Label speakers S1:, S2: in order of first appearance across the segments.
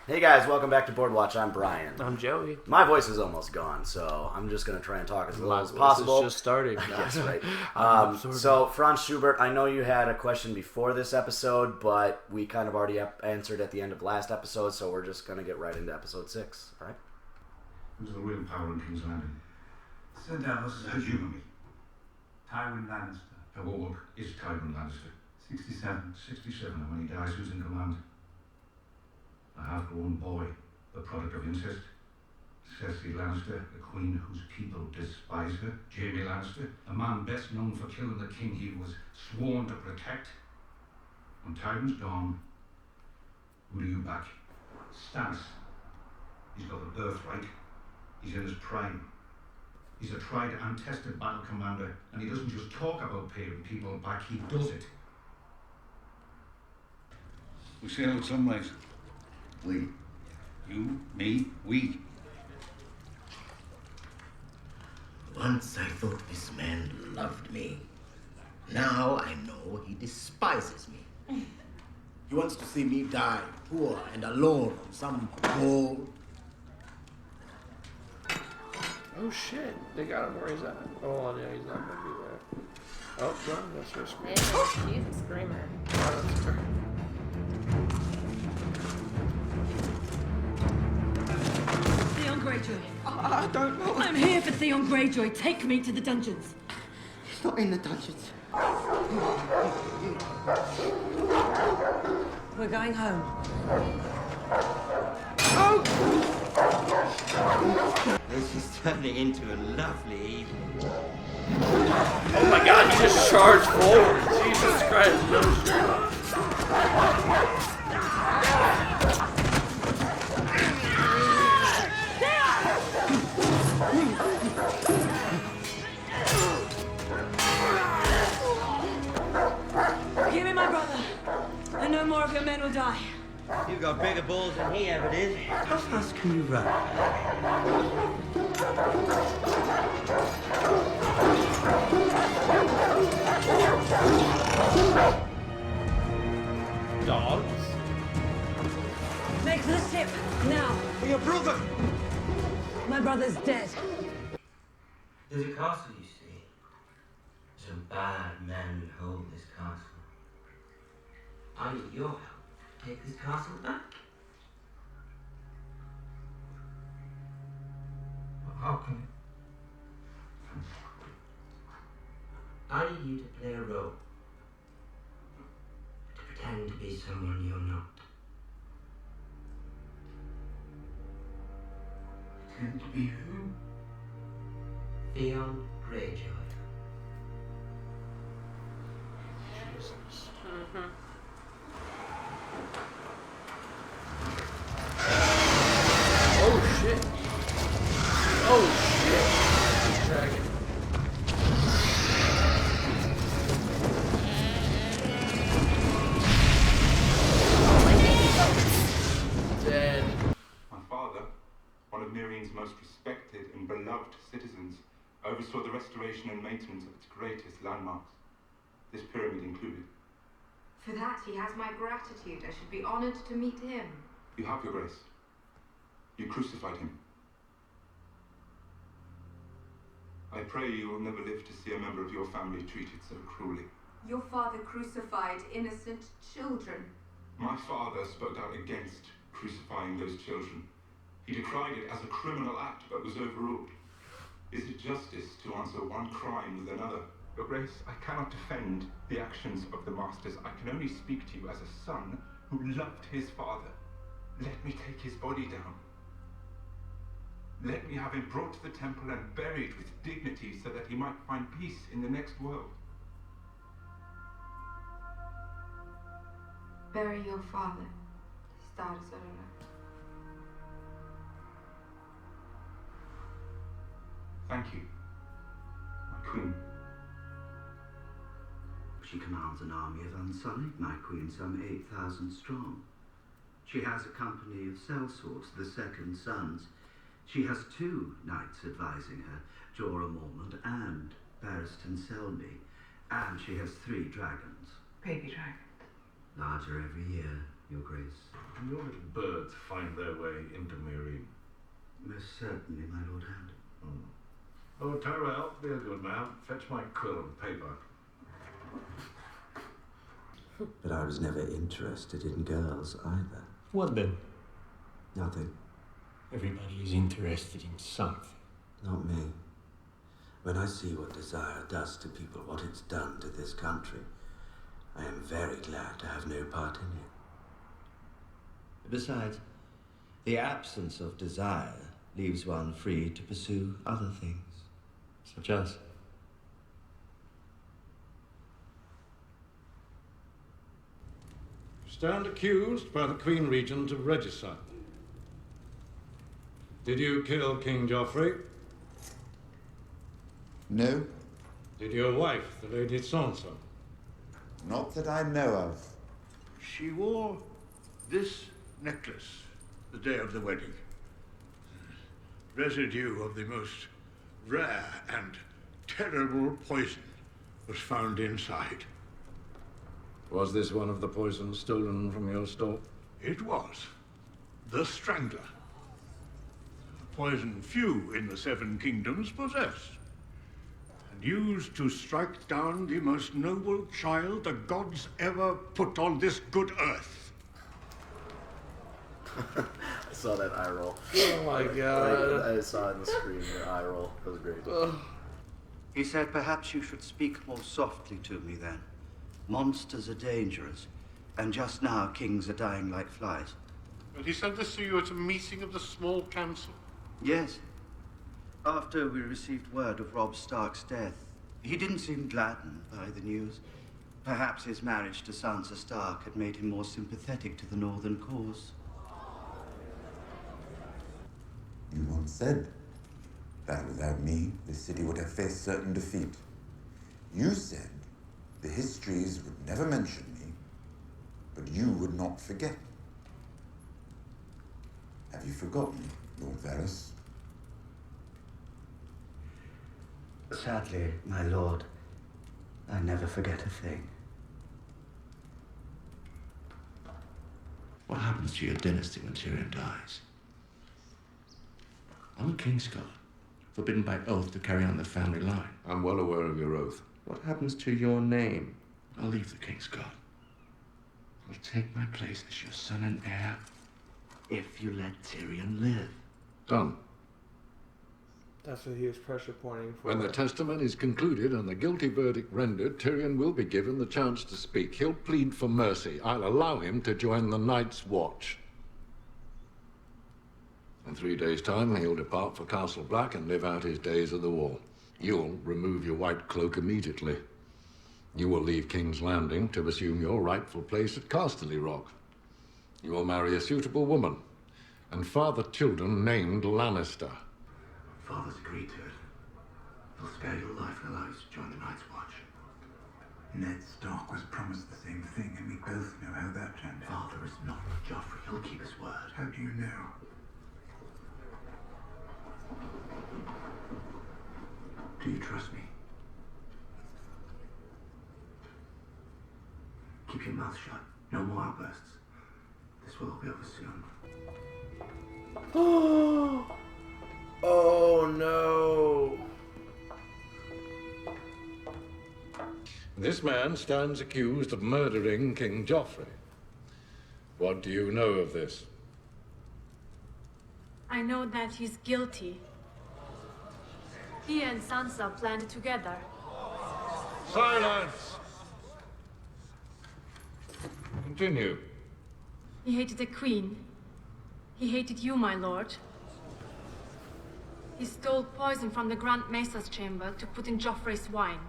S1: Hey guys, welcome back to Board Watch. I'm Brian.
S2: I'm Joey.
S1: My voice is almost gone, so I'm just going to try and talk as little as possible.
S2: It's just starting.
S1: Yes, right. So, Franz Schubert, I know you had a question before this episode, but we kind of already answered at the end of last episode, so we're just going to get right into episode 6, all right?
S3: Who's the real power in King's Landing?
S4: Sir Davos.
S3: How'd you know me?
S4: Tywin Lannister.
S3: How old is Tywin Lannister?
S4: 67.
S3: 67, and when he dies, who's in command? A half-grown boy, the product of incest. Cersei Lannister, the queen whose people despise her. Jaime Lannister, the man best known for killing the king he was sworn to protect. When Tywin's gone, who do you back? Stannis. He's got the birthright. He's in his prime. He's a tried and tested battle commander, and he doesn't just talk about paying people back, he does it. We sail out some ways.
S5: We.
S3: You, me, we.
S5: Once I thought this man loved me. Now I know he despises me. He wants to see me die, poor and alone on some bold.
S2: Oh shit, they got him where he's at. Oh yeah, he's not gonna be there. Oh, no, that's her screaming.
S6: She's a screamer.
S2: Oh, that's her.
S7: Theon Greyjoy.
S8: I don't know.
S7: I'm here for Theon Greyjoy. Take me to the dungeons.
S8: He's not in the dungeons.
S7: We're going home.
S8: This is turning into a lovely evening.
S2: Oh my god, he just charged forward. Jesus Christ, no shirt.
S7: Give me my brother, and no more of your men will die.
S8: You've got bigger balls than he ever did. How fast can you run?
S2: Dogs?
S7: Make for the ship, now.
S8: Your brother!
S7: My brother's dead.
S8: There's a castle, you see. Some bad men hold this castle. I need your help to take this castle back.
S4: How can
S8: I need you to play a role. To pretend to be someone you're not.
S4: pretend to be who?
S8: Theon Greyjoy.
S2: Jesus. Oh shit. Oh shit. Dragon. Dead.
S9: My father, one of Miriam's most respected and beloved citizens, oversaw the restoration and maintenance of its greatest landmarks, this pyramid included.
S6: For that, he has my gratitude. I should be honored to meet him.
S9: You have, Your Grace. You crucified him. I pray you will never live to see a member of your family treated so cruelly.
S6: Your father crucified innocent children.
S9: My father spoke out against crucifying those children. He decried it as a criminal act, but was overruled. Is it justice to answer one crime with another? Your Grace, I cannot defend the actions of the masters. I can only speak to you as a son who loved his father. Let me take his body down. Let me have him brought to the temple and buried with dignity so that he might find peace in the next world.
S6: Bury your father. Stars are
S9: Thank you, my queen.
S10: She commands an army of unsullied, my queen, some 8,000 strong. She has a company of sellswords, the second sons. She has 2 knights advising her, Jorah Mormont and Barristan Selmy, and she has 3 dragons.
S6: baby dragon.
S10: Larger every year, Your Grace.
S3: Can your little birds find their way into Meereen?
S10: Most certainly, my Lord Hand.
S3: Oh, Tyrell, be a good man. Fetch my quill and paper.
S10: But I was never interested in girls either.
S11: What then?
S10: Nothing.
S11: Everybody is interested in something.
S10: Not me. When I see what desire does to people, what it's done to this country, I am very glad to have no part in it. Besides, the absence of desire leaves one free to pursue other things.
S11: Such as?
S3: Stand accused by the Queen Regent of regicide. Did you kill King Joffrey?
S12: No,
S3: Did your wife, the Lady Sansa?
S12: not that I know of.
S13: She wore this necklace the day of the wedding. Residue of the most rare and terrible poison was found inside.
S3: Was this one of the poisons stolen from your store?
S13: It was the Strangler. Poison few in the Seven Kingdoms possess, and used to strike down the most noble child the gods ever put on this good earth.
S1: I saw that eye roll.
S2: Oh my god.
S1: I saw it on the screen, the eye roll. That was great.
S10: He said, perhaps you should speak more softly to me then. Monsters are dangerous, and just now kings are dying like flies.
S13: And he sent this to you at a meeting of the small council?
S10: Yes. After we received word of Robb Stark's death, he didn't seem gladdened by the news. Perhaps his marriage to Sansa Stark had made him more sympathetic to the Northern cause.
S12: You once said that without me, the city would have faced certain defeat. You said the histories would never mention me, but you would not forget. Have you forgotten, Lord Varys?
S10: Sadly, my lord, I never forget a thing.
S5: What happens to your dynasty when Tyrion dies? I'm a Kingsguard, forbidden by oath to carry on the family line.
S3: I'm well aware of your oath.
S5: What happens to your name? I'll leave the Kingsguard. I'll take my place as your son and heir. If you let Tyrion live.
S3: Done.
S2: That's what he was pressure pointing for.
S3: When the testament is concluded and the guilty verdict rendered, Tyrion will be given the chance to speak. He'll plead for mercy. I'll allow him to join the Night's Watch. In 3 days' time, he'll depart for Castle Black and live out his days at the wall. You'll remove your white cloak immediately. You will leave King's Landing to assume your rightful place at Casterly Rock. You will marry a suitable woman and father children named Lannister.
S5: Father's agreed to it. He'll spare your life and allow you to join the Night's Watch.
S4: Ned Stark was promised the same thing, and we both know how that turned out.
S5: Father is not Joffrey. He'll keep his word.
S4: How do you know?
S5: Do you trust me? Keep your mouth shut. No more outbursts. This will all be over soon.
S2: Oh no.
S3: This man stands accused of murdering King Joffrey. What do you know of this?
S7: I know that he's guilty. He and Sansa planned it together.
S3: Silence! Continue.
S7: He hated the Queen. He hated you, my lord. He stole poison from the Grand Mesa's chamber to put in Joffrey's wine.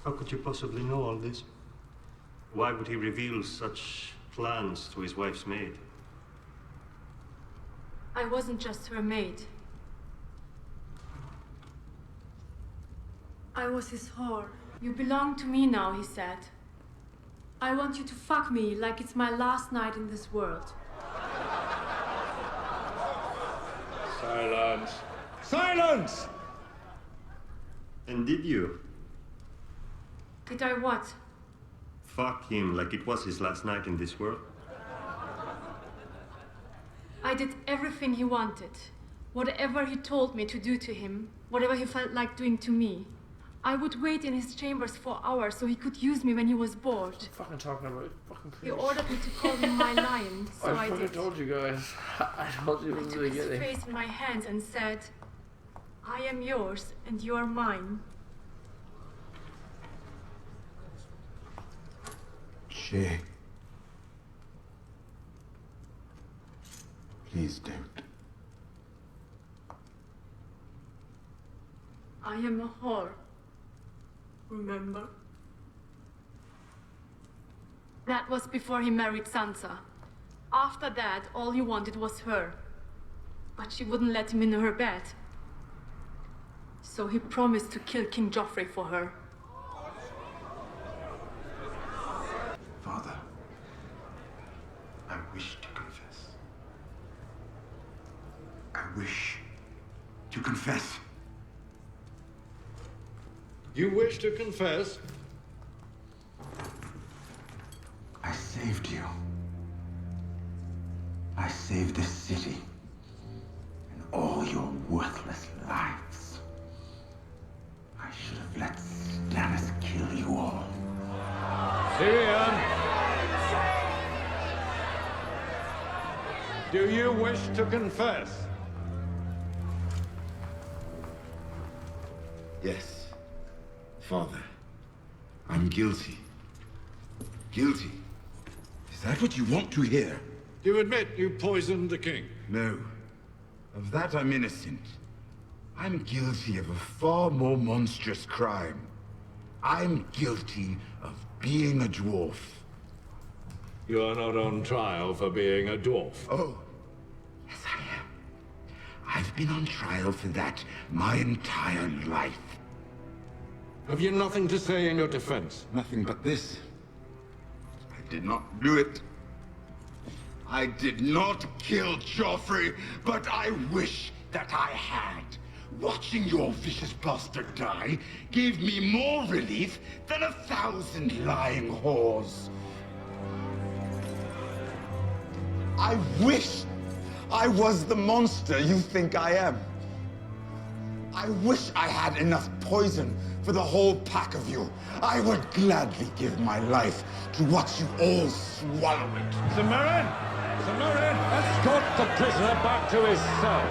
S11: How could you possibly know all this? Why would he reveal such plans to his wife's maid?
S7: I wasn't just her maid. I was his whore. You belong to me now, he said. I want you to fuck me like it's my last night in this world.
S3: Silence. Silence!
S11: And did you?
S7: Did I what?
S11: Fuck him like it was his last night in this world?
S7: I did everything he wanted. Whatever he told me to do to him, whatever he felt like doing to me. I would wait in his chambers for hours so he could use me when he was bored.
S2: I'm fucking talking about fucking
S7: He
S2: crazy.
S7: ordered me to call him my lion, so I
S2: fucking
S7: did.
S2: told you guys. I told you
S7: I
S2: from the
S7: took his
S2: beginning.
S7: face in my hands and said, I am yours and you are mine.
S12: Shay. Please don't.
S7: I am a whore. Remember? That was before he married Sansa. After that, all he wanted was her. But she wouldn't let him in her bed. So he promised to kill King Joffrey for her.
S4: Father, I wish to confess. I wish to confess.
S13: You wish to confess?
S4: I saved you. I saved this city and all your worthless lives. I should have let Stannis kill you all.
S13: Tyrion! Do you wish to confess?
S12: Yes. Father, I'm guilty. Guilty? Is that what you want to hear?
S13: You admit you poisoned the king?
S12: No. Of that I'm innocent. I'm guilty of a far more monstrous crime. I'm guilty of being a dwarf.
S13: You are not on trial for being a dwarf.
S12: Oh, yes I am. I've been on trial for that my entire life.
S13: Have you nothing to say in your defense?
S12: Nothing but this. I did not do it. I did not kill Joffrey, but I wish that I had. Watching your vicious bastard die gave me more relief than 1,000 lying whores. I wish I was the monster you think I am. I wish I had enough poison for the whole pack of you. I would gladly give my life to watch you all swallow it.
S13: Sir Meryn! Sir Meryn! Escort the prisoner back to his cell.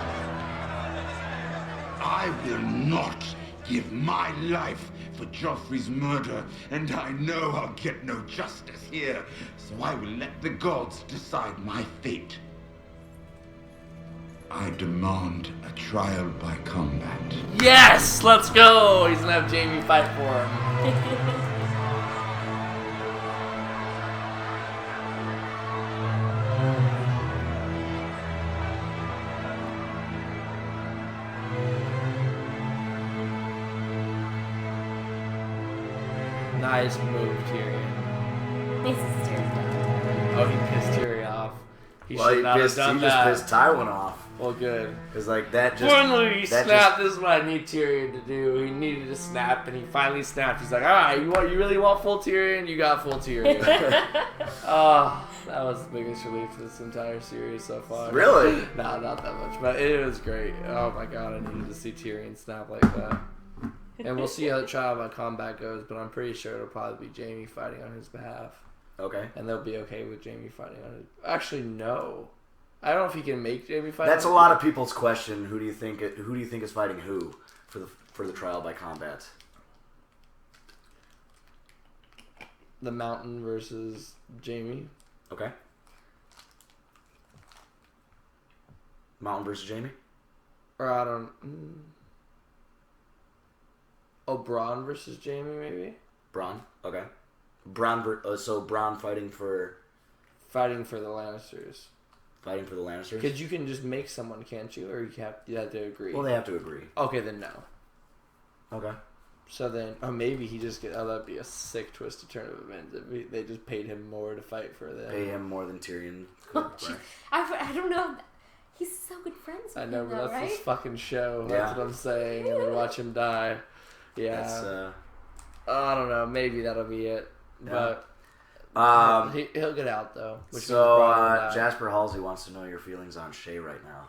S12: I will not give my life for Joffrey's murder, and I know I'll get no justice here, so I will let the gods decide my fate. I demand a trial by combat.
S2: Yes! Let's go! He's gonna have Jaime fight for him. Nice move, Tyrion.
S14: This is Tyrion.
S2: Oh, he pissed Tyrion off. He
S1: Well,
S2: should
S1: he
S2: not
S1: just
S2: have done that.
S1: pissed Tywin off.
S2: Well, good.
S1: Because, like, that just...
S2: Finally, he
S1: that
S2: snapped. This is what I need Tyrion to do. He needed to snap, and he finally snapped. He's like, alright, you really want full Tyrion? You got full Tyrion. Oh, that was the biggest relief of this entire series so far.
S1: Really?
S2: No, not that much, but it was great. Oh my god, I needed to see Tyrion snap like that. And we'll see how the trial by combat goes, but I'm pretty sure it'll probably be Jaime fighting on his behalf.
S1: Okay.
S2: And they'll be okay with Jaime fighting on his... Actually, no. I don't know if he can make Jaime fight.
S1: That's a lot of people's question. Who do you think is fighting who for the trial by combat?
S2: The Mountain versus Jaime.
S1: Okay. Mountain versus Jaime?
S2: Or I don't... Oh, Bronn versus Jaime, maybe?
S1: Bronn? Okay. So Bronn fighting for...
S2: Fighting for the Lannisters.
S1: Fighting for the Lannisters?
S2: Because you can just make someone, can't you? Or you have to agree?
S1: Well, they have to agree.
S2: Okay, then no.
S1: Okay.
S2: So then... Oh, maybe he just get... Oh, that'd be a sick twist to turn of events. They just paid him more to fight for them.
S1: Pay him more than Tyrion.
S14: Oh, I don't know. He's so good friends with
S2: I know,
S14: him,
S2: but
S14: though,
S2: that's
S14: right?
S2: this fucking show.
S1: Yeah.
S2: That's what I'm saying. And we watch him die. Yeah.
S1: That's,
S2: I don't know. Maybe that'll be it.
S1: Yeah.
S2: But He'll get out though.
S1: So Jasper Halsey wants to know your feelings on Shay right now.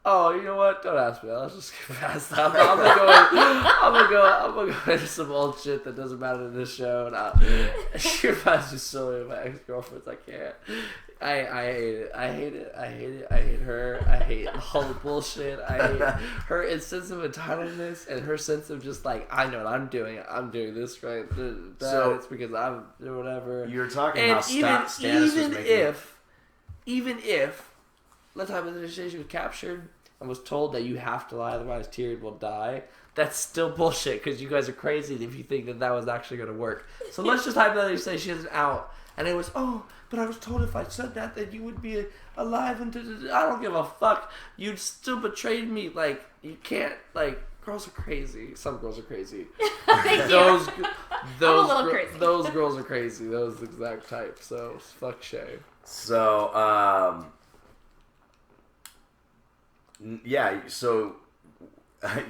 S2: Oh, you know what? Don't ask me that. Let's just get past that. I'm gonna go into some old shit that doesn't matter in this show. She reminds me so many of my ex-girlfriends. I can't. I hate it. I hate it. I hate it. I hate her. I hate all the bullshit. I hate her sense of entitledness and her sense of just like, I know what I'm doing. I'm doing this right. So it's because I'm doing whatever.
S1: You were talking about Stannis was making...
S2: Even if the time of the initiation was captured and was told that you have to lie, otherwise Tyrion will die, that's still bullshit because you guys are crazy if you think that was actually going to work. So let's just hypothetically say she isn't out. And it was, but I was told if I said that you would be alive. And I don't give a fuck. You'd still betrayed me. Like, you can't, like, girls are crazy. Some girls are crazy. Those crazy. Those girls are crazy. Those exact type. So, fuck Shay.
S1: So, yeah, so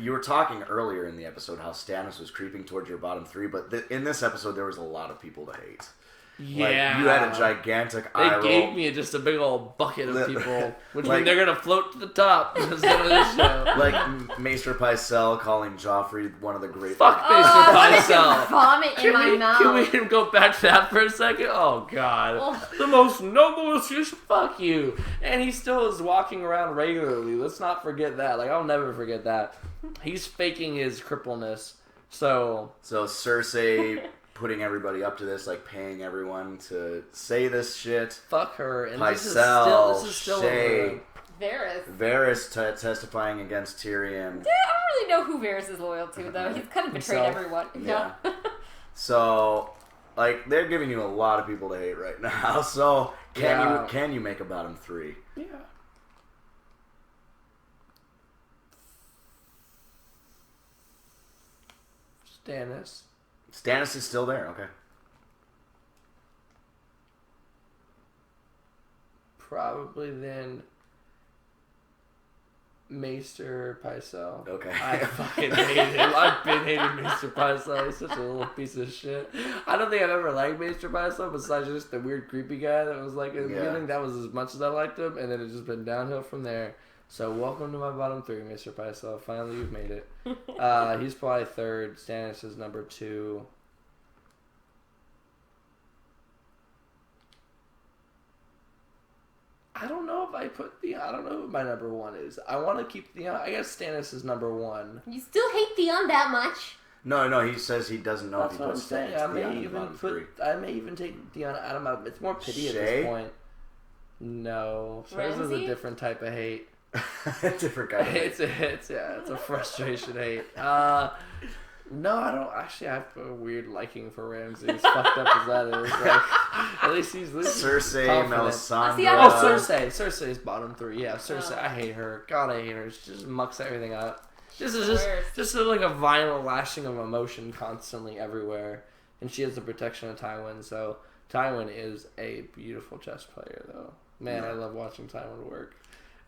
S1: you were talking earlier in the episode how Stannis was creeping towards your bottom three, but in this episode there was a lot of people to hate.
S2: Yeah.
S1: Like, you had a gigantic eye roll.
S2: They gave me just a big old bucket of people, which means they're going to float to the top of this show.
S1: Like Maester Pycelle calling Joffrey one of the great...
S2: Fuck Maester Pycelle.
S14: Vomit in my mouth.
S2: Can we go back to that for a second? Oh, God. The most noblest... Fuck you. And he still is walking around regularly. Let's not forget that. Like, I'll never forget that. He's faking his crippleness. So
S1: Cersei... putting everybody up to this, like paying everyone to say this shit.
S2: Fuck her. And
S1: Pycelle,
S2: this is still
S1: Shay,
S14: Varys
S1: testifying against Tyrion.
S14: I don't really know who Varys is loyal to, though. He's kind of betrayed everyone.
S1: Yeah. So, like, they're giving you a lot of people to hate right now. So, can you make a bottom three?
S2: Yeah.
S1: Stannis is still there, okay.
S2: Probably then Maester Pycelle.
S1: Okay.
S2: I fucking hate him. I've been hating Maester Pycelle. He's such a little piece of shit. I don't think I've ever liked Maester Pycelle besides just the weird creepy guy that was like in the beginning. That was as much as I liked him, and then it's just been downhill from there. So welcome to my bottom three, Maester Pycelle. Finally, you've made it. He's probably third. Stannis is number 2. I don't know if I put I don't know what my number 1 is. I want to keep Theon. I guess Stannis is number 1.
S14: You still hate Theon that much?
S1: No, he says he doesn't know if he puts Stannis
S2: I may even take Theon out of my... It's more pity at this point. No. Shay's is a different type of hate.
S1: Different guy.
S2: It's a frustration hate. No, I don't. Actually, I have a weird liking for Ramsay. As fucked up as that is. Like, at least he's
S1: Cersei, Melisandre.
S2: Cersei is bottom 3. Yeah, Cersei. I hate her. God, I hate her. She just mucks everything up. This is just like a violent lashing of emotion constantly everywhere. And she has the protection of Tywin. So Tywin is a beautiful chess player, though. Man, I love watching Tywin work.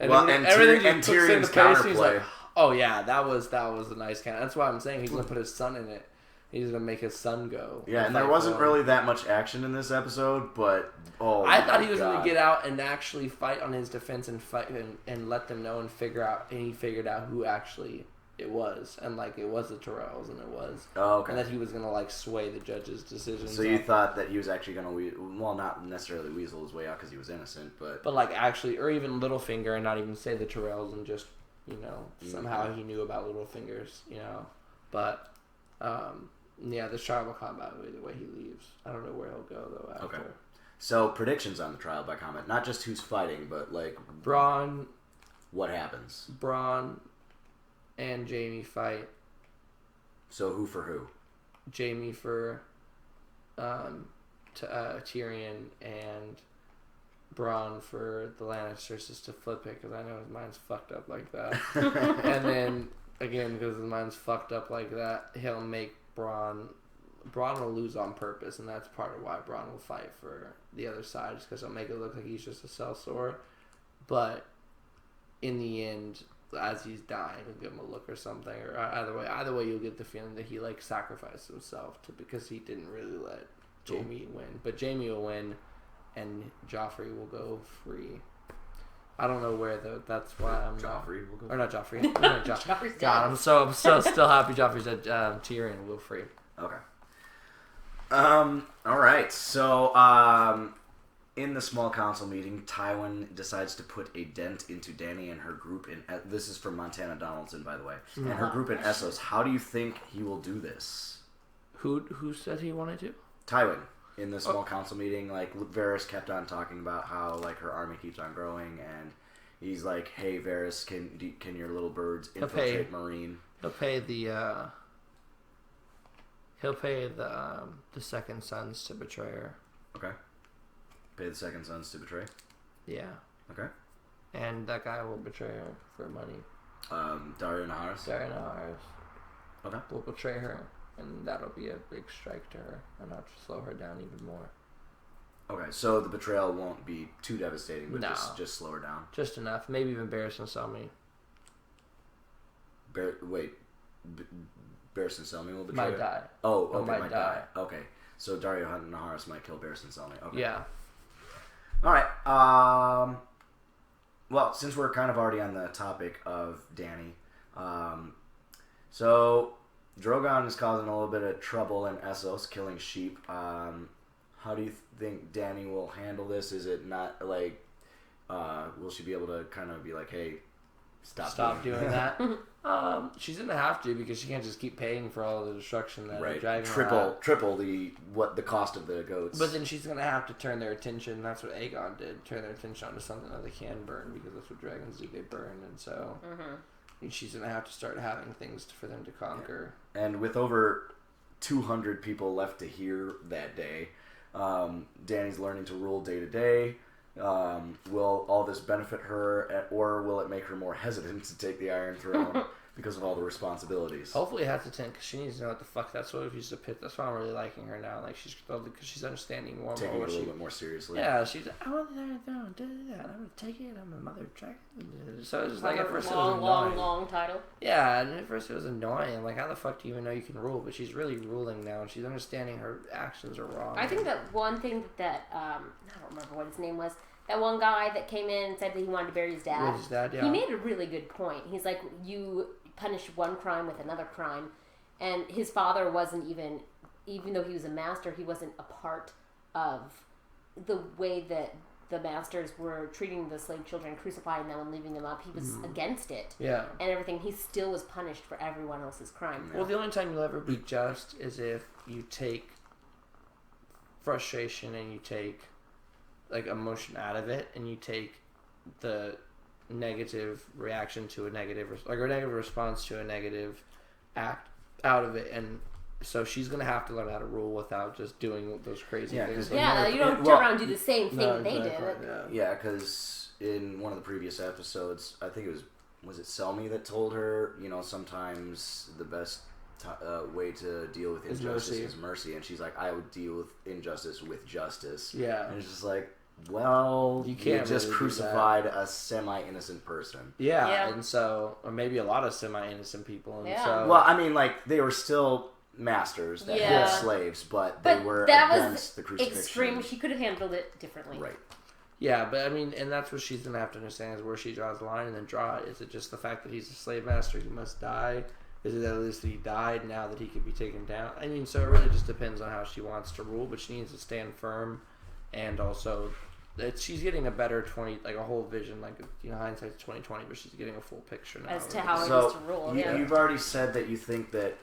S2: And Tyrion's counterplay. Like, oh yeah, that was a nice counter. That's why I'm saying he's gonna put his son in it. He's gonna make his son go.
S1: Yeah, and there wasn't really that much action in this episode, but
S2: I thought he was gonna get out and actually fight on his defense and fight and let them know and figure out. And he figured out who actually it was, and like it was the Tyrells, and it was.
S1: Oh, okay.
S2: And that he was gonna like sway the judge's decisions.
S1: So you thought that he was actually gonna not necessarily weasel his way out because he was innocent, but
S2: like actually, or even Littlefinger, and not even say the Tyrells, and just somehow he knew about Littlefinger's, but this tribal combat the way he leaves, I don't know where he'll go though after.
S1: Okay. So predictions on the trial by combat, not just who's fighting, but like
S2: Bronn.
S1: What happens?
S2: Bronn and Jaime fight.
S1: So who for who?
S2: Jaime for Tyrion, and Bronn for the Lannisters, just to flip it because I know his mind's fucked up like that. And then again, because his mind's fucked up like that, he'll make Bronn will lose on purpose, and that's part of why Bronn will fight for the other side, just because he'll make it look like he's just a sellsword. But in the end, as he's dying, he'll give him a look or something, or either way you'll get the feeling that he like sacrificed himself because he didn't really let Jaime win. But Jaime will win, and Joffrey will go free. I don't know where though. That's why I'm
S1: Joffrey will go.
S2: Or not Joffrey.
S14: Joffrey's
S2: God, I'm so still happy Joffrey's dead. Tyrion will go free.
S1: Okay. All right. So, in the small council meeting, Tywin decides to put a dent into Dany and her group in. This is from Montana Donaldson, by the way, and her group in Essos. How do you think he will do this?
S2: Who said he wanted to?
S1: Tywin. In the small council meeting, like Varys kept on talking about how like her army keeps on growing, and he's like, "Hey, Varys, can your little birds infiltrate Marine?"
S2: He'll pay the second sons to betray her.
S1: Okay. Pay the second sons to betray.
S2: Yeah.
S1: Okay.
S2: And that guy will betray her for money.
S1: Dario Naharis. Okay.
S2: Will betray her. And that'll be a big strike to her, and that'll slow her down even more.
S1: Okay, so the betrayal won't be too devastating, but just slow her down.
S2: Just enough. Maybe even Barris and Selmy.
S1: Barris and Selmy will betray her?
S2: Might die.
S1: Oh, okay, might die. Okay, so Dario Naharis might kill Barris and Selmy. Okay.
S2: Yeah.
S1: All right. Well, since we're kind of already on the topic of Dany, so Drogon is causing a little bit of trouble in Essos, killing sheep. How do you think Dany will handle this? Is it not like, will she be able to kind of be like, hey, stop doing
S2: that? She's gonna have to, because she can't just keep paying for all the destruction that
S1: right.
S2: dragging
S1: triple the cost of the goats.
S2: But then she's gonna have to turn their attention. That's what Aegon did. Turn their attention onto something that they can burn, because that's what dragons do. They burn, and so. She's going to have to start having things for them to conquer.
S1: And with over 200 people left to hear that day, Dany's learning to rule day to day. Will all this benefit her, or will it make her more hesitant to take the Iron Throne because of all the responsibilities?
S2: Hopefully hesitant, because she needs to know what the fuck. That's what she's a pit. That's why I'm really liking her now. Like, because she's understanding more.
S1: Taking it a little bit more seriously.
S2: Yeah, she's like, I want the Iron Throne. I'm gonna take it. I'm a mother dragon. So it's just like, at first it was annoying.
S14: Long title.
S2: Yeah, and at first it was annoying. Like, how the fuck do you even know you can rule? But she's really ruling now, and she's understanding her actions are wrong.
S14: I think that one thing that I don't remember what his name was. That one guy that came in and said that he wanted to bury his dad.
S2: Yeah.
S14: He made a really good point. He's like, you punish one crime with another crime. And his father wasn't even though he was a master, he wasn't a part of the way that the masters were treating the slave children, crucifying them and leaving them up. He was against it.
S2: Yeah.
S14: And everything. He still was punished for everyone else's crime.
S2: Well, the only time you'll ever be just is if you take frustration and you take like emotion out of it, and you take the negative reaction to a negative, like a negative response to a negative act out of it, and so she's gonna have to learn how to rule without just doing those crazy things.
S14: Yeah, you don't turn around and do the same thing they did.
S1: Yeah, because in one of the previous episodes, I think it was it Selmy that told her, sometimes the best way to deal with injustice is mercy, and she's like, I would deal with injustice with justice.
S2: Yeah,
S1: and it's just like, well, you
S2: can't
S1: just
S2: really
S1: crucified a semi-innocent person.
S2: Yeah, and so, or maybe a lot of semi-innocent people. And so,
S1: well, I mean, like, they were still masters that had slaves, but they were against the crucifixion.
S14: Extreme. She could have handled it differently.
S1: Right.
S2: Yeah, but I mean, and that's what she's going to have to understand, is where she draws the line and then draw it. Is it just the fact that he's a slave master, he must die? Is it at least that he died now that he could be taken down? I mean, so it really just depends on how she wants to rule, but she needs to stand firm, and also she's getting a better a whole vision, like, hindsight's 20/20, but she's getting a full picture now
S14: as to how it is to rule.
S1: You've already said that you think that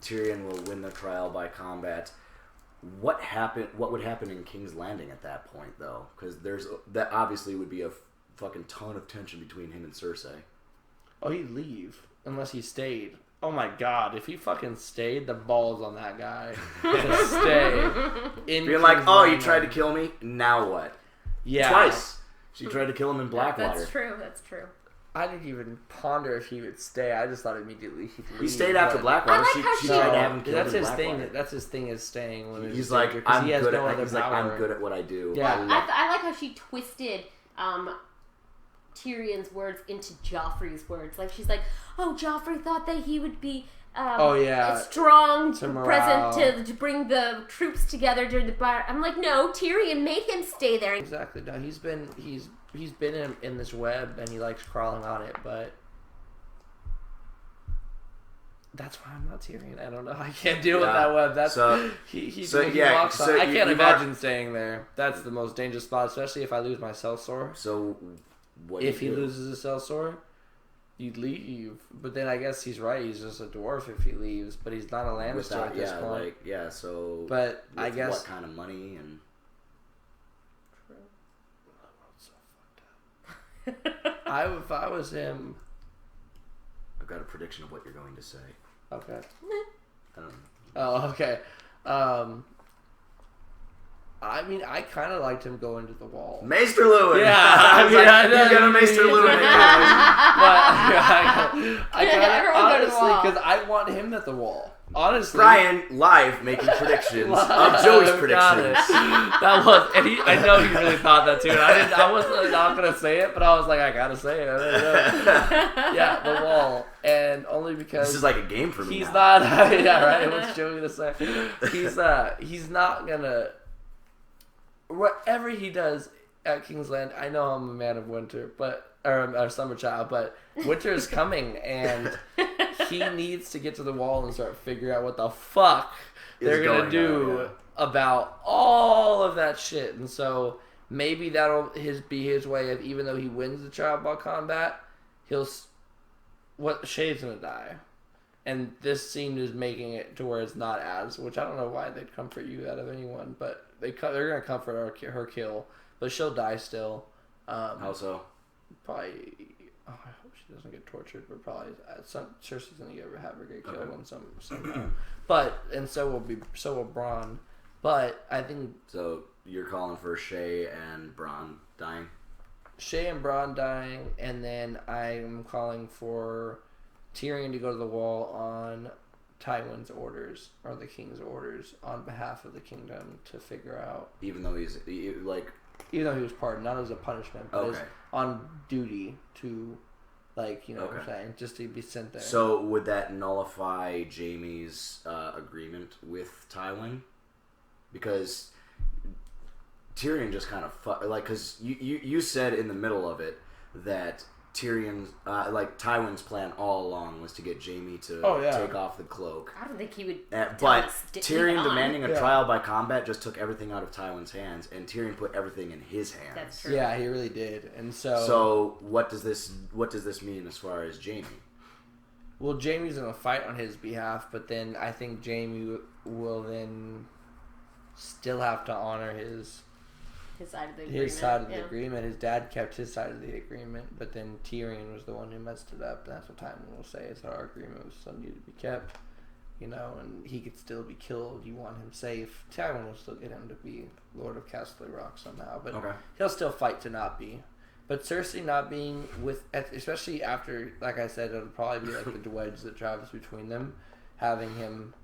S1: Tyrion will win the trial by combat. What would happen in King's Landing at that point, though? Because that obviously would be a fucking ton of tension between him and Cersei.
S2: Oh, he'd leave unless he stayed. Oh my god, if he fucking stayed, the balls on that guy to stay.
S1: Being like, oh, you tried to kill me? Now what?
S2: Yeah.
S1: Twice. She tried to kill him in Blackwater.
S14: That's true.
S2: I didn't even ponder if he would stay. I just thought immediately he'd leave.
S1: He stayed after Blackwater. She tried to have him killed in Blackwater.
S2: That's his thing, is staying. When
S1: he's like, I'm good at what I do.
S14: Yeah. I like how she twisted Tyrion's words into Joffrey's words. Like, she's like, oh, Joffrey thought that he would be strong
S2: To morale.
S14: present to bring the troops together during the battle. I'm like, no, Tyrion made him stay there.
S2: Exactly. No, he's been in this web and he likes crawling on it, but that's why I'm not Tyrion. I don't know. I can't deal with that web. That's he walks on. I can't imagine staying there. That's the most dangerous spot, especially if I lose my sellsword.
S1: So, what?
S2: If he loses his sellsword, you'd leave. But then I guess he's right. He's just a dwarf if he leaves. But he's not a Lannister at this point.
S1: So.
S2: But I guess
S1: what kind of money and.
S2: If I was him.
S1: I've got a prediction of what you're going to say.
S2: Okay.
S1: I don't know.
S2: Oh, okay. I mean, I kind of liked him going to the wall.
S1: Maester Lewin!
S2: Yeah, I mean, I know.
S1: You got a Maester Lewin.
S2: I kind of, honestly, because I want him at the wall. Honestly.
S1: Brian, live, making predictions of Joey's predictions.
S2: That was, and I know he really thought that too. And I wasn't not going to say it, but I was like, I got to say it. Yeah, the wall. And only because.
S1: This is like a game for me.
S2: He's not, yeah, right? What's Joey going to say? He's not going to. Whatever he does at King's Land, I know I'm a man of winter, or a summer child, but winter is coming, and he needs to get to the wall and start figuring out what the fuck they're gonna do about all of that shit. And so maybe that'll be his way of, even though he wins the trial by combat, Shay's gonna die. And this scene is making it to where it's not as, which I don't know why they'd comfort you out of anyone, but they're going to comfort her kill, but she'll die still.
S1: How so?
S2: Probably, I hope she doesn't get tortured, but probably Cersei's going to have her get killed on somehow. But, and so will Bronn. But I think...
S1: So you're calling for Shay and Bronn dying?
S2: Shay and Bronn dying, and then I'm calling for Tyrion to go to the wall on Tywin's orders, or the king's orders, on behalf of the kingdom to figure out...
S1: Even though he
S2: was pardoned, not as a punishment, but as on duty to, what I'm saying, just to be sent there.
S1: So would that nullify Jaime's agreement with Tywin? Because Tyrion just kind of because you said in the middle of it that Tyrion's Tywin's plan all along was to get Jaime to take off the cloak.
S14: I don't think he would.
S1: But Tyrion demanding a trial by combat just took everything out of Tywin's hands, and Tyrion put everything in his hands.
S14: That's true.
S2: Yeah, he really did, and so.
S1: So what does this mean as far as Jaime?
S2: Well, Jaime's gonna fight on his behalf, but then I think Jaime will then still have to honor his side of the agreement. His dad kept his side of the agreement, but then Tyrion was the one who messed it up. That's what Tywin will say. It's our agreement was still needed to be kept, and he could still be killed. You want him safe. Tywin will still get him to be Lord of Castle Rock somehow, but he'll still fight to not be. But Cersei not being especially after, like I said, it'll probably be like the wedge that travels between them, having him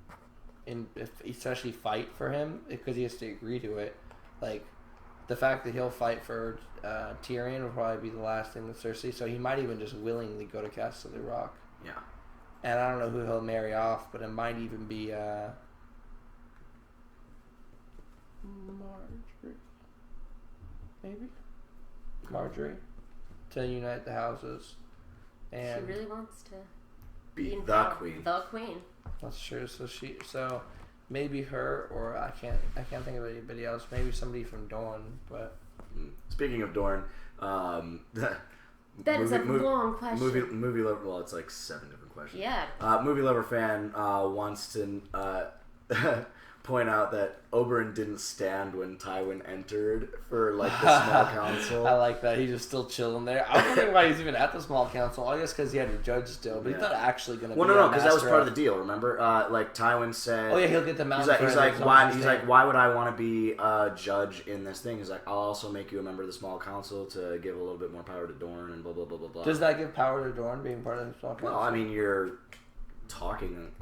S2: especially fight for him because he has to agree to it, the fact that he'll fight for Tyrion will probably be the last thing with Cersei, so he might even just willingly go to Castle Rock.
S1: Yeah.
S2: And I don't know who he'll marry off, but it might even be Marjorie. Maybe? Marjorie. To unite the houses. And
S14: she really wants to
S1: be the queen.
S14: The queen.
S2: That's true. So maybe her, or I can't think of anybody else. Maybe somebody from Dorne. But
S1: speaking of Dorne,
S14: that is a long question.
S1: Movie lover. Well, it's like 7 different questions.
S14: Yeah.
S1: Movie lover fan wants to point out that Oberyn didn't stand when Tywin entered for the small council.
S2: I like that. He's just still chilling there. I was wondering why he's even at the small council. I guess because he had a judge still, but he's not actually going to.
S1: Well, no, because that was part of the deal. Remember, Tywin said,
S2: "Oh yeah, he'll get the mountain."
S1: He's like, why would I want to be a judge in this thing? He's like, I'll also make you a member of the small council to give a little bit more power to Dorne and blah blah blah blah blah.
S2: Does that give power to Dorne being part of the small council?
S1: Well, I mean, you're talking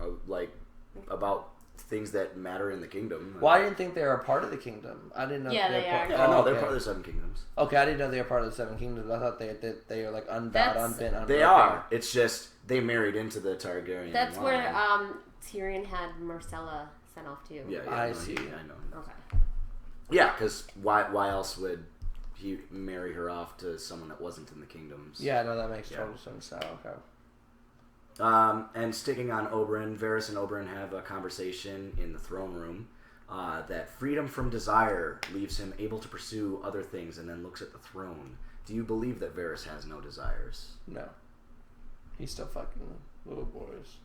S1: about things that matter in the kingdom.
S2: Well, I didn't think they were a part of the kingdom. I didn't know.
S14: Yeah,
S2: they
S14: they
S2: were
S14: are.
S1: Yeah, no, they're
S2: okay.
S1: part of the 7 kingdoms.
S2: Okay, I didn't know they were part of the 7 kingdoms. I thought they were like unbowed, unbent, unbroken.
S1: They are. It's just they married into the Targaryen
S14: That's
S1: line.
S14: where Tyrion had Marcella sent off to.
S1: Yeah,
S2: I see.
S1: I know.
S14: Okay.
S1: Yeah, because why else would he marry her off to someone that wasn't in the kingdoms?
S2: Yeah, no, that makes total sense now. Okay.
S1: And sticking on Oberyn, Varys and Oberyn have a conversation in the throne room that freedom from desire leaves him able to pursue other things, and then looks at the throne. Do you believe that Varys has no desires?
S2: No. He's still fucking little boys.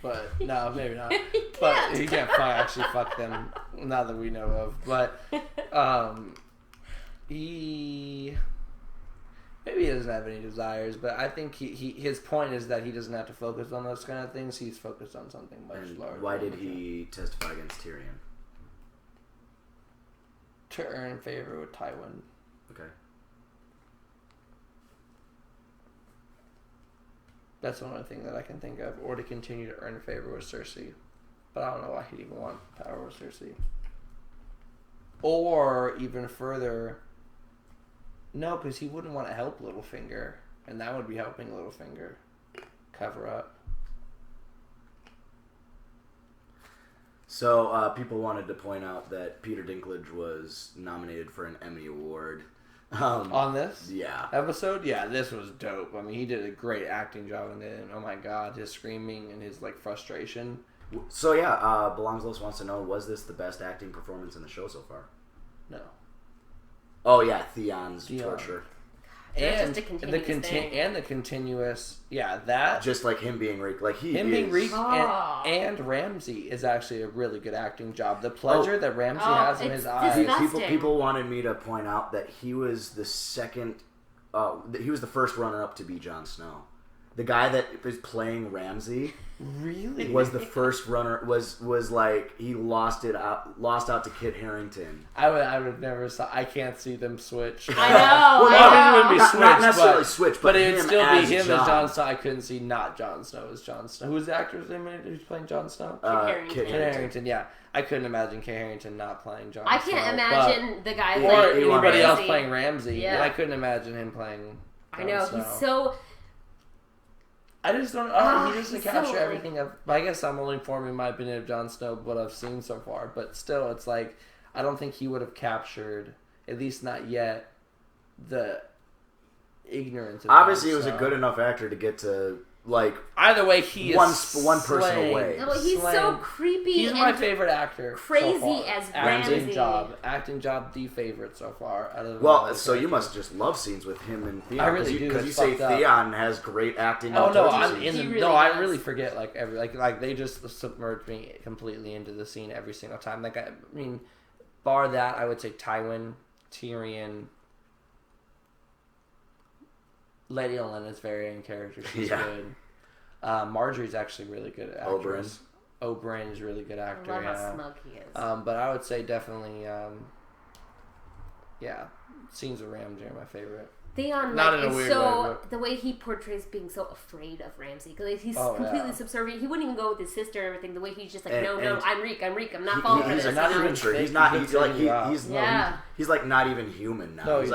S2: But, no, maybe not. But he can't actually fuck them, not that we know of. But, maybe he doesn't have any desires, but I think his point is that he doesn't have to focus on those kind of things. He's focused on something much larger.
S1: Why did he testify against Tyrion?
S2: To earn favor with Tywin.
S1: Okay.
S2: That's the only thing that I can think of. Or to continue to earn favor with Cersei. But I don't know why he'd even want power with Cersei. Or, even further... No, because he wouldn't want to help Littlefinger. And that would be helping Littlefinger cover up.
S1: So, people wanted to point out that Peter Dinklage was nominated for an Emmy Award.
S2: On this
S1: episode?
S2: Yeah, this was dope. I mean, he did a great acting job in it. And oh my god, his screaming and his, like, frustration.
S1: So, Belongsless wants to know, was this the best acting performance in the show so far?
S2: No.
S1: Oh, yeah, Theon's torture.
S2: And
S14: just a continuous
S2: the continuous, that
S1: just like him being Reek, like
S2: being Reek, and Ramsay is actually a really good acting job. The pleasure that Ramsay has in his eyes.
S1: People wanted me to point out that he was the second, he was the first runner-up to be Jon Snow. The guy that is playing Ramsay
S2: really
S1: was the first runner. Was like he lost out to Kit Harington.
S2: I would never. I can't see them switch.
S14: I know.
S2: It wouldn't be switched,
S1: not necessarily switch,
S2: but it would still be him
S1: Jon.
S2: as Jon Snow. I couldn't see not Jon Snow as Jon Snow. Who's the actor's name who's playing Jon Snow?
S1: Kit
S2: Harington. Yeah, I couldn't imagine Kit Harington not playing Jon.
S14: I can't imagine the guy
S2: or
S14: playing
S2: anybody else
S14: Ramsay.
S2: playing Ramsay.
S14: Yeah.
S2: I couldn't imagine him playing.
S14: I know
S2: Snow.
S14: he's so.
S2: I just don't. He doesn't capture everything. I guess I'm only forming my opinion of Jon Snow, what I've seen so far. But still, it's like I don't think he would have captured, at least not yet, the ignorance. Of
S1: Obviously,
S2: Jon
S1: he was
S2: Snow.
S1: a good enough actor to get to like.
S2: Either way, he
S1: one
S2: is
S1: one person
S2: slaying.
S1: away.
S14: No, he's so creepy.
S2: He's
S14: and
S2: my favorite actor.
S14: Crazy
S2: so far.
S14: as Ramsay.
S2: Acting job, the favorite so far. Out of
S1: Well, so you must just love scenes with him and Theon.
S2: I really do.
S1: Because you
S2: It's
S1: say
S2: fucked up.
S1: Theon has great acting.
S2: Oh
S1: in
S2: no,
S1: torture scenes.
S2: I really forget like they just submerged me completely into the scene every single time. Like I mean, bar that, I would say Tywin, Tyrion, Lady Olenna's very in character. She's good. Marjorie's actually really good actress. Oberyn is a really good actor.
S14: I love how smug he is.
S2: But I would say definitely, scenes of Ramsay are my favorite.
S14: Theon,
S2: Not
S14: like,
S2: in a
S14: is
S2: weird
S14: so
S2: way, but...
S14: the way he portrays being so afraid of Ramsay because he's completely subservient. He wouldn't even go with his sister and everything. The way he's just like, no, I'm Reek, I'm not falling for this.
S1: He's not even sure. He's not. He's like not even human now.
S2: No,
S1: he's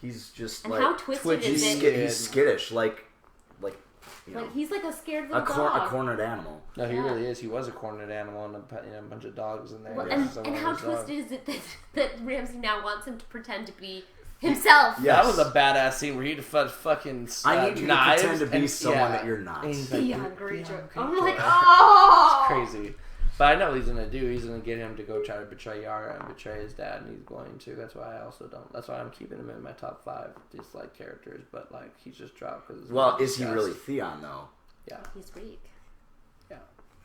S1: he's just
S14: and
S1: like
S14: how twisted is it?
S1: He's skittish, like you know,
S14: he's like a scared little dog.
S1: A cornered animal.
S2: No, he really is. He was a cornered animal and a bunch of dogs in there.
S14: Well, and how twisted is it that Ramsay now wants him to pretend to be himself?
S2: Yes. That was a badass scene where he'd fucking
S1: I need you to pretend to be someone that you're not.
S14: Theon Greyjoy. I'm like,
S2: It's crazy. But I know what he's gonna do. He's gonna get him to go try to betray Yara and betray his dad, and he's going to. That's why I also don't. That's why I'm keeping him in my top 5 dislike characters. But like, he's just dropped because.
S1: Well, is he really Theon though?
S2: Yeah,
S14: he's Reek.
S2: Yeah.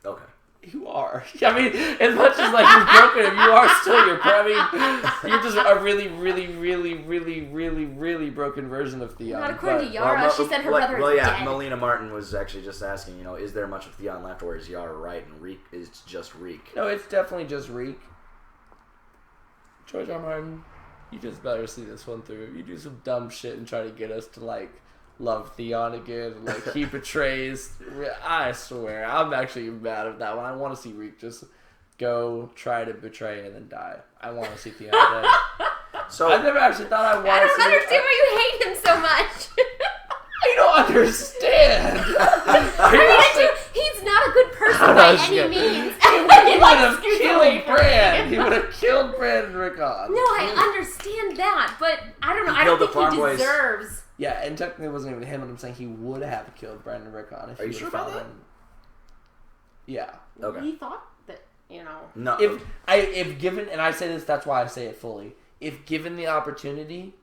S1: Okay.
S2: You are. I mean, as much as like you've broken him, you are still your. I mean, you're just a really, really, really, really, really, really broken version of Theon.
S14: Not according to Yara. She said her brother is dead.
S1: Melina Martin was actually just asking, is there much of Theon left, or is Yara right and Reek is just Reek?
S2: No, it's definitely just Reek. George R. Martin, you just better see this one through. You do some dumb shit and try to get us to like love Theon again. Like, he betrays. I swear, I'm actually mad at that one. I want to see Reek just go try to betray and then die. I want to see Theon dead. So I've never actually thought I want to see.
S14: I don't understand why you hate him so much.
S2: I don't understand.
S14: He's not a good person by any means.
S2: He would have killed Bran. He would have killed Bran and Rickon.
S14: No, I understand that, but I don't know. I don't think he deserves.
S2: Yeah, and technically it wasn't even him, but I'm saying he would have killed Bran and Rickon if he
S1: Are you sure about that?
S2: Yeah.
S1: Okay.
S14: He thought that,
S2: No. If given, and I say this, that's why I say it fully. If given the opportunity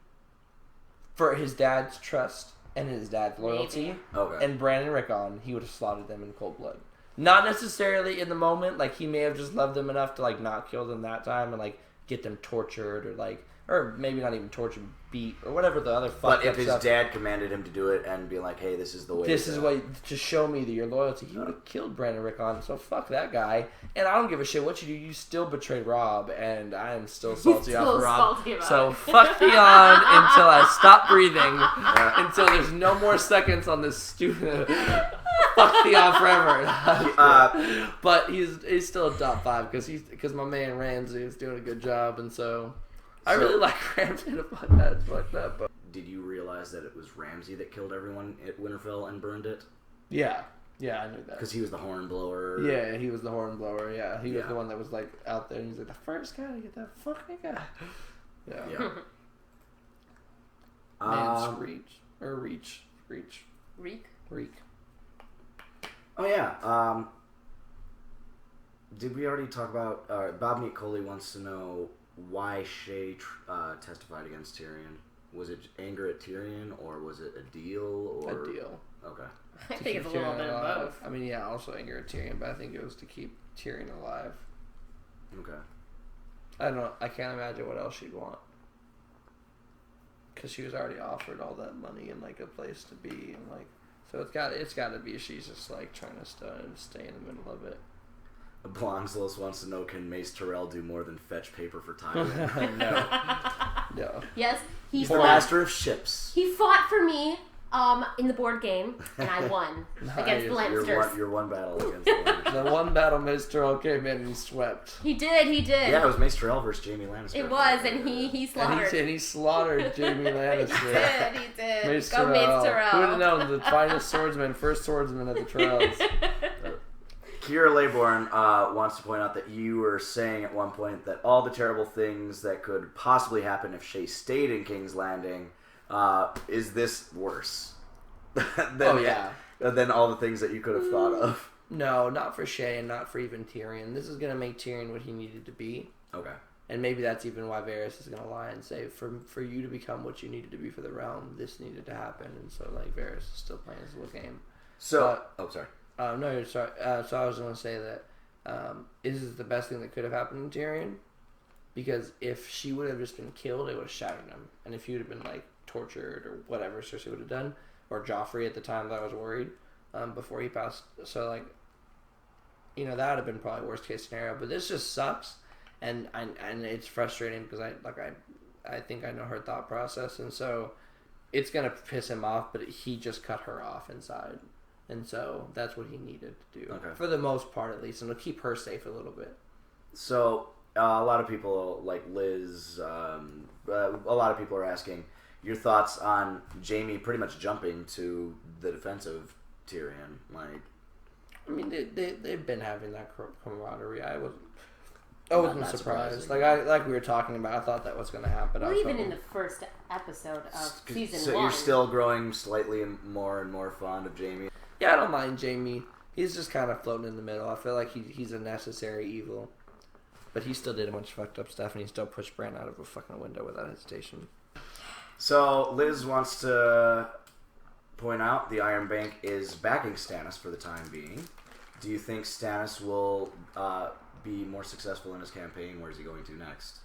S2: for his dad's trust and his dad's loyalty, and Bran and Rickon, he would have slaughtered them in cold blood. Not necessarily in the moment, like he may have just loved them enough to like not kill them that time and like get them tortured or maybe not even tortured, beat or whatever the other.
S1: But if his dad commanded him to do it and be like, "Hey, this is the way.
S2: This is way to show me that your loyalty," he would have killed Bran and Rickon. So fuck that guy. And I don't give a shit what you do. You still betrayed Rob, and I am still salty off Rob. So fuck Theon until I stop breathing. Until there's no more seconds on this stupid. Fuck Theon forever. But he's still a top 5 because my man Ramsay is doing a good job, and so I really like Ramsay to fuck that. It's fucked up. But.
S1: Did you realize that it was Ramsay that killed everyone at Winterfell and burned it?
S2: Yeah, I knew that.
S1: Because he was the hornblower.
S2: Yeah, he was the hornblower. Yeah, he was the one that was like out there, and he's like the first guy to get that fucking guy. Yeah. Reek.
S1: Oh yeah. Did we already talk about? Bob Meat Coley wants to know why Shay testified against Tyrion. Was it anger at Tyrion, or was it a deal? Or
S2: a deal.
S1: Okay.
S14: I think it's a little bit of both.
S2: I mean, yeah, also anger at Tyrion, but I think it was to keep Tyrion alive.
S1: Okay.
S2: I can't imagine what else she'd want. Because she was already offered all that money and like a place to be, and like, so it's got to be she's just like trying to stay in the middle of it.
S1: Blonzelos wants to know, can Mace Tyrell do more than fetch paper for Tywin?
S2: No.
S14: Yes,
S1: he's the master of ships.
S14: He fought for me in the board game, and I won against the Lannisters.
S1: Your one battle against the Lannisters.
S2: The one battle Mace Tyrell came in and he swept.
S14: He did.
S1: Yeah, it was Mace Tyrell versus Jaime Lannister.
S14: It was, and he slaughtered.
S2: And he slaughtered Jaime Lannister.
S14: He did.
S2: Mace
S14: Go Mace Tyrell.
S2: Who would have known? The finest swordsman, first swordsman of the Tyrells.
S1: Kira Laybourne wants to point out that you were saying at one point that all the terrible things that could possibly happen if Shay stayed in King's Landing, is this worse? Than all the things that you could have thought of?
S2: No, not for Shay and not for even Tyrion. This is going to make Tyrion what he needed to be.
S1: Okay.
S2: And maybe that's even why Varys is going to lie and say, for you to become what you needed to be for the realm, this needed to happen. And so, like, Varys is still playing his little game.
S1: So, sorry.
S2: No, you're sorry. So I was going to say that this is the best thing that could have happened to Tyrion, because if she would have just been killed, it would have shattered him. And if he would have been like tortured or whatever Cersei would have done, or Joffrey at the time, that I was worried before he passed. So like, that would have been probably worst case scenario. But this just sucks, and it's frustrating because I think I know her thought process, and so it's gonna piss him off. But he just cut her off inside. And so that's what he needed to do. Okay. For the most part, at least. And it'll keep her safe a little bit.
S1: So, a lot of people, like Liz, a lot of people are asking your thoughts on Jaime pretty much jumping to the defense of Tyrion. Like,
S2: I mean, they've been having that camaraderie. I wasn't surprised. Like we were talking about, I thought that was going to happen.
S14: Well, even in the first episode of season 1.
S1: So you're still growing slightly more and more fond of Jaime?
S2: Yeah, I don't mind Jaime. He's just kind of floating in the middle. I feel like he's a necessary evil. But he still did a bunch of fucked up stuff, and he still pushed Bran out of a fucking window without hesitation.
S1: So, Liz wants to point out the Iron Bank is backing Stannis for the time being. Do you think Stannis will be more successful in his campaign? Where is he going to next?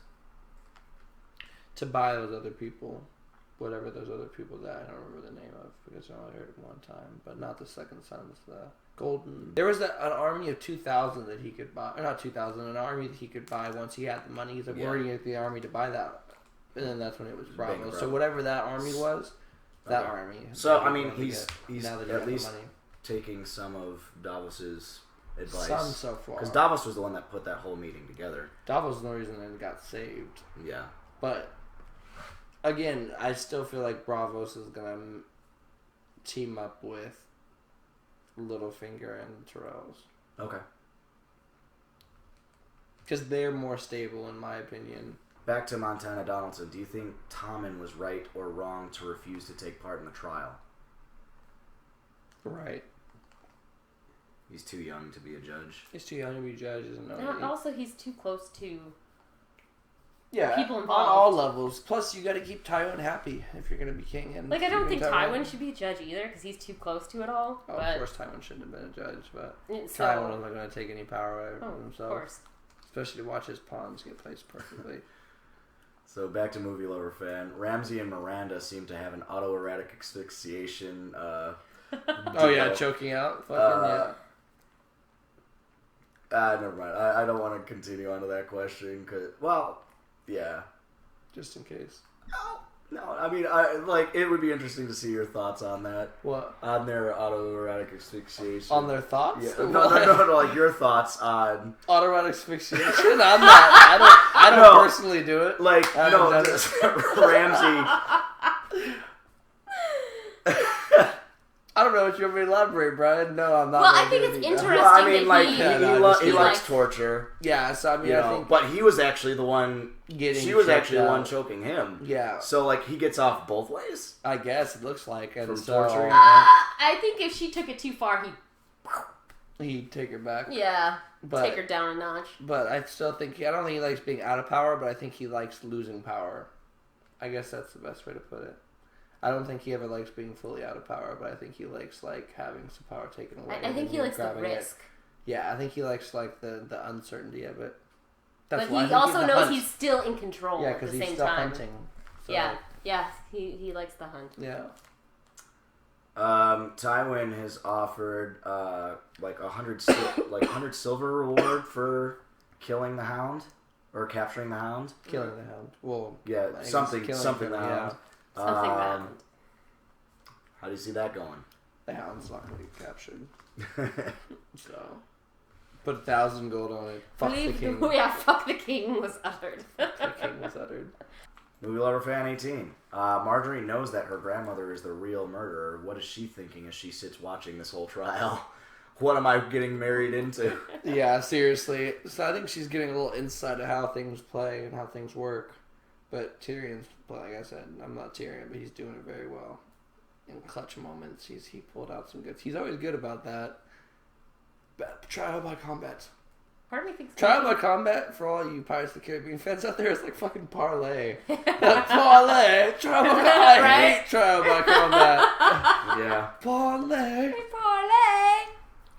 S2: To buy those other people. Whatever those other people that I don't remember the name of because I only heard it one time, but not the Second Sons, the Golden. There was an army of 2,000 that he could buy, or not 2,000, an army that he could buy once he had the money. He's like, where do you get the army to buy that? And then that's when it was Bravo. So whatever that army was, that army.
S1: So
S2: that
S1: I
S2: we're
S1: mean,
S2: going to
S1: he's
S2: get now that he
S1: at
S2: got the
S1: least
S2: money.
S1: taking some of Davos's advice.
S2: Some so far.
S1: Because Davos was the one that put that whole meeting together.
S2: Davos is the reason that it got saved.
S1: Yeah.
S2: But again, I still feel like Braavos is gonna team up with Littlefinger and Tyrells.
S1: Okay.
S2: Because they're more stable, in my opinion.
S1: Back to Montana Donaldson. Do you think Tommen was right or wrong to refuse to take part in the trial?
S2: Right.
S1: He's too young to be a judge.
S2: He's too young to be a judge, isn't he?
S14: Also, he's too close to
S2: on
S14: people involved.
S2: all levels. Plus, you got to keep Tywin happy if you're going to be king. And
S14: Like, I don't think Tywin should be a judge either, because he's too close to it all.
S2: Oh,
S14: but...
S2: of course, Tywin shouldn't have been a judge, but
S14: So-
S2: Tywin wasn't going to take any power away from himself.
S14: Of course.
S2: Especially to watch his pawns get placed perfectly.
S1: So back to Movie Lover Fan. Ramsay and Miranda seem to have an autoerotic asphyxiation.
S2: Oh yeah, choking out. Fucking yeah.
S1: Never mind. I don't want to continue on to that question because, well, yeah.
S2: Just in case.
S1: No, I mean, it would be interesting to see your thoughts on that.
S2: What?
S1: On their autoerotic asphyxiation.
S2: On their thoughts?
S1: Yeah. No, like your thoughts on
S2: autoerotic asphyxiation. I'm not. I don't personally do it.
S1: Like just Ramsay.
S2: I don't know what you want me to elaborate, Brian. No, I'm not.
S14: Well, I think it's interesting.
S1: Well, I mean, like
S14: he
S1: likes torture.
S2: Yeah, so I mean, I think,
S1: but he was actually the one. She was actually the one choking him.
S2: Yeah.
S1: So like he gets off both ways.
S2: I guess it looks like
S1: from
S2: so,
S1: torturing.
S14: I think if she took it too far,
S2: he'd take her back.
S14: Yeah,
S2: But-
S14: take her down a notch.
S2: But I still think I don't think he likes being out of power, but I think he likes losing power. I guess that's the best way to put it. I don't think he ever likes being fully out of power, but I think he likes like having some power taken away.
S14: I think he likes the risk.
S2: Yeah, I think he likes like the uncertainty of it.
S14: But
S2: why I
S14: he
S2: think
S14: also
S2: the
S14: knows
S2: hunt.
S14: he's still in control
S2: Yeah,
S14: at the
S2: because
S14: same
S2: he's still
S14: time.
S2: hunting. So
S14: Yeah, yeah, he likes the hunt.
S2: Yeah.
S1: Tywin has offered like 100 silver reward for killing the Hound or capturing the Hound.
S2: Killing the Hound. Well,
S1: yeah,
S2: I guess
S1: something
S2: killing
S1: the
S2: him,
S1: Hound.
S2: yeah.
S14: Something the Hound.
S1: How do you see that going?
S2: The Hound's not going to get captured. So, put 1,000 gold on it. Fuck the king.
S14: Yeah, fuck the king was uttered.
S2: The king was uttered.
S1: Movie Lover Fan 18. Marjorie knows that her grandmother is the real murderer. What is she thinking as she sits watching this whole trial? What am I getting married into?
S2: Yeah, seriously. So I think she's getting a little insight of how things play and how things work. But Tyrion's, like I said, I'm not Tyrion, but he's doing it very well. In clutch moments, he pulled out some goods. He's always good about that. But trial by combat.
S14: Part of me thinks
S2: Trial by combat, for all you Pirates of the Caribbean fans out there, is like fucking parlay. Parlay! Trial by combat. I hate trial by combat.
S1: Yeah.
S2: Parlay.
S14: Parlay.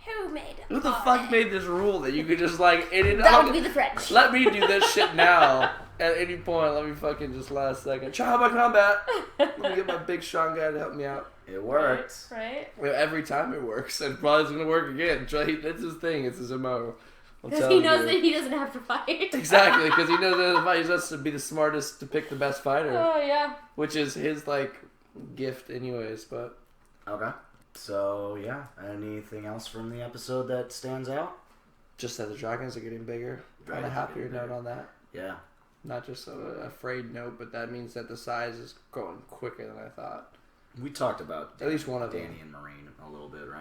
S14: Who made it?
S2: Who the fuck made this rule that you could just like...
S14: That would be the French.
S2: Let me do this shit now. At any point, let me fucking just last second. Trial by combat. Let me get my big strong guy to help me out.
S1: It works.
S14: Right?
S2: Every time it works. And probably it's going to work again. That's his thing. It's his MO.
S14: Because he knows that he doesn't have to fight.
S2: Exactly, because he knows that he has to be the smartest to pick the best fighter.
S14: Oh, yeah.
S2: Which is his, like, gift anyways, but...
S1: Okay. So, yeah. Anything else from the episode that stands out?
S2: Just that the dragons are getting bigger.
S1: Dragons
S2: On a
S1: are
S2: happier
S1: getting
S2: note
S1: bigger.
S2: on that.
S1: Yeah.
S2: Not just a afraid note, but that means that the size is growing quicker than I thought.
S1: We talked about
S2: at least one of
S1: Danny
S2: them.
S1: and Marine a little bit, right?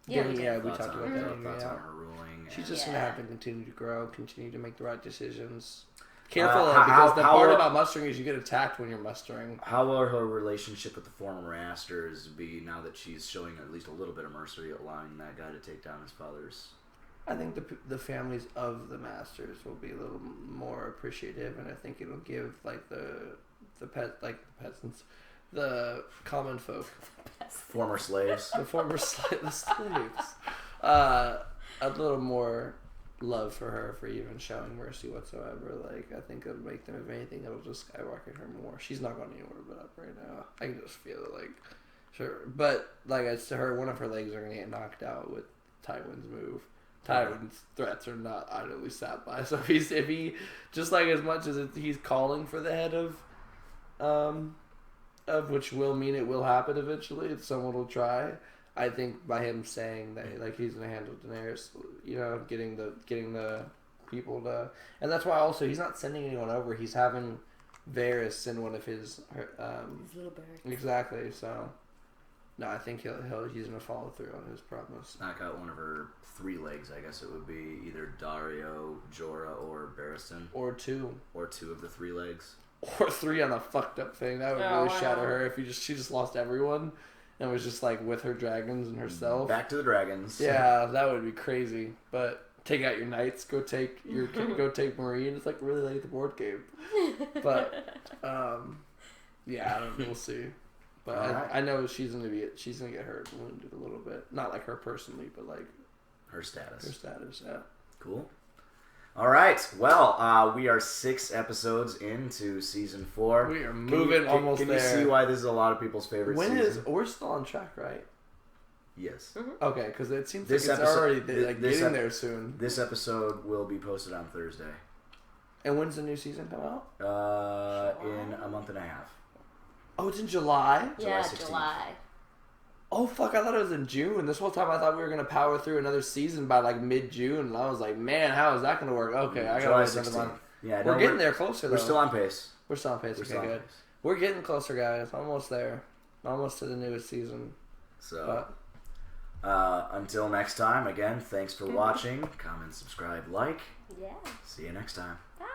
S2: Yeah, we
S1: Thoughts
S2: talked
S1: on
S2: about
S1: her,
S2: that.
S1: Thoughts
S2: Yeah.
S1: on her ruling.
S2: She's just
S14: Yeah.
S2: gonna have to continue to grow, continue to make the right decisions. Careful,
S1: how-
S2: because the
S1: how
S2: part
S1: will-
S2: about mustering is you get attacked when you're mustering.
S1: How will her relationship with the former masters be now that she's showing at least a little bit of mercy, allowing that guy to take down his father's?
S2: I think the families of the masters will be a little more appreciative, and I think it'll give like the peasants, the common folk,
S1: Former slaves.
S2: the former the slaves, a little more love for her for even showing mercy whatsoever. Like, I think it'll make them, if anything, it'll just skyrocket her more. She's not going anywhere but up right now. I can just feel it, like, sure. But like I said, one of her legs are gonna get knocked out with Tywin's move. Tywin's threats are not idly sat by. So if he just like as much as he's calling for the head of of, which will mean it will happen eventually. If someone will try. I think by him saying that like he's gonna handle Daenerys, you know, getting the people to, and that's why also he's not sending anyone over. He's having Varys send one of his
S14: little birds.
S2: Exactly. So no, I think he's gonna follow through on his promise.
S1: Knock out one of her 3 legs. I guess it would be either Dario, Jorah, or Barristan.
S2: Or 2.
S1: Or 2 of the 3 legs.
S2: Or 3 on the fucked up thing. That would really shatter her if she just lost everyone and was just like with her dragons and herself.
S1: Back to the dragons.
S2: Yeah, that would be crazy. But take out your knights, go take Marine. It's like really late the board game. But yeah, I don't know, we'll see. But I know she's gonna get hurt and wounded a little bit. Not like her personally, but like
S1: her status.
S2: Yeah.
S1: Cool. All right. Well, we are 6 episodes into season 4.
S2: We are moving almost there.
S1: Can you see why this is a lot of people's favorite season?
S2: We're still on track, right?
S1: Yes.
S14: Mm-hmm.
S2: Okay, because it seems like it's already getting there soon.
S1: This episode will be posted on Thursday.
S2: And when's the new season come out?
S1: In a month and a half.
S2: Oh, it's in July?
S14: Yeah,
S1: July 16th.
S14: July.
S2: Oh, fuck, I thought it was in June. This whole time I thought we were going to power through another season by, like, mid-June. And I was like, man, how is that going to work? Okay, I got to wait another month.
S1: Yeah,
S2: we're getting there closer, though.
S1: We're still on pace.
S2: We're still on pace. Okay, good. We're getting closer, guys. Almost there. Almost to the newest season.
S1: So, until next time, again, thanks for watching. Comment, subscribe, like.
S14: Yeah.
S1: See you next time.
S14: Bye.